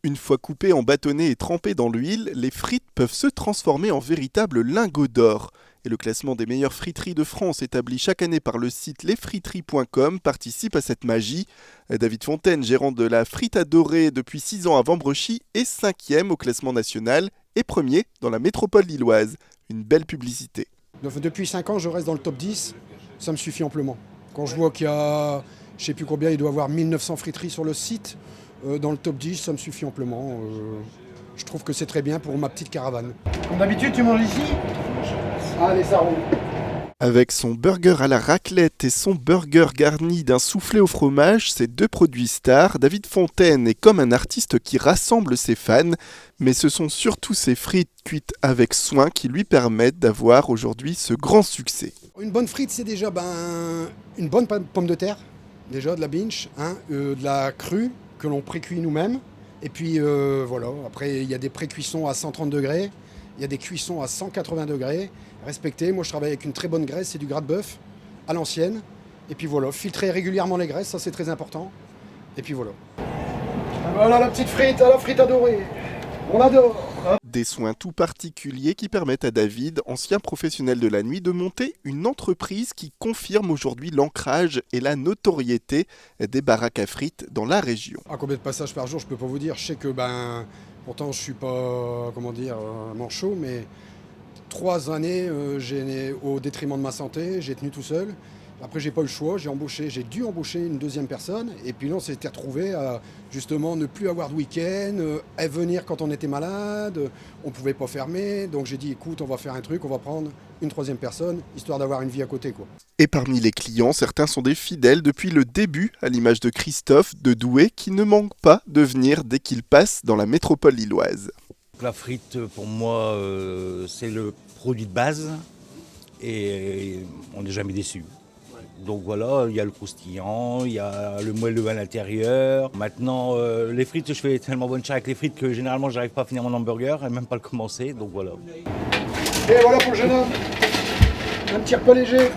Une fois coupées en bâtonnets et trempées dans l'huile, les frites peuvent se transformer en véritables lingots d'or. Et le classement des meilleures friteries de France établi chaque année par le site lesfriteries.com participe à cette magie. David Fontaine, gérant de la Frite Adorée depuis 6 ans à Vambrechy, est 5e au classement national et premier dans la métropole lilloise. Une belle publicité. Depuis 5 ans, je reste dans le top 10, ça me suffit amplement. Quand je vois qu'il y a, je ne sais plus combien, il doit y avoir 1900 friteries sur le site, dans le top 10, ça me suffit amplement. Je trouve que c'est très bien pour ma petite caravane. Comme d'habitude, tu manges ici? Allez, ça roule. Avec son burger à la raclette et son burger garni d'un soufflé au fromage, ces deux produits stars, David Fontaine est comme un artiste qui rassemble ses fans, mais ce sont surtout ses frites cuites avec soin qui lui permettent d'avoir aujourd'hui ce grand succès. Une bonne frite, c'est déjà une bonne pomme de terre, déjà de la binge, de la crue que l'on précuit nous-mêmes. Et puis voilà, après il y a des pré-cuissons à 130 degrés, il y a des cuissons à 180 degrés. Respecté, moi je travaille avec une très bonne graisse, c'est du gras de bœuf à l'ancienne. Et puis voilà, filtrer régulièrement les graisses, ça c'est très important. Et puis voilà. Voilà la petite frite, la frite adorée. On adore. Des soins tout particuliers qui permettent à David, ancien professionnel de la nuit, de monter une entreprise qui confirme aujourd'hui l'ancrage et la notoriété des baraques à frites dans la région. À combien de passages par jour, je peux pas vous dire. Je sais que pourtant je suis pas, manchot, mais 3 années, au détriment de ma santé, j'ai tenu tout seul. Après, j'ai pas eu le choix, j'ai dû embaucher une deuxième personne. Et puis là, on s'était retrouvé à justement ne plus avoir de week-end, à venir quand on était malade, on pouvait pas fermer. Donc j'ai dit, écoute, on va faire un truc, on va prendre une troisième personne, histoire d'avoir une vie à côté, quoi. Et parmi les clients, certains sont des fidèles depuis le début, à l'image de Christophe de Douai, qui ne manque pas de venir dès qu'il passe dans la métropole lilloise. La frite, pour moi, c'est le produit de base et on n'est jamais déçu. Donc voilà, il y a le croustillant, il y a le moelleux à l'intérieur. Maintenant, les frites, je fais tellement bonne chère avec les frites que généralement, j'arrive pas à finir mon hamburger et même pas le commencer. Donc voilà. Et voilà pour le jeune homme. Un petit repas léger.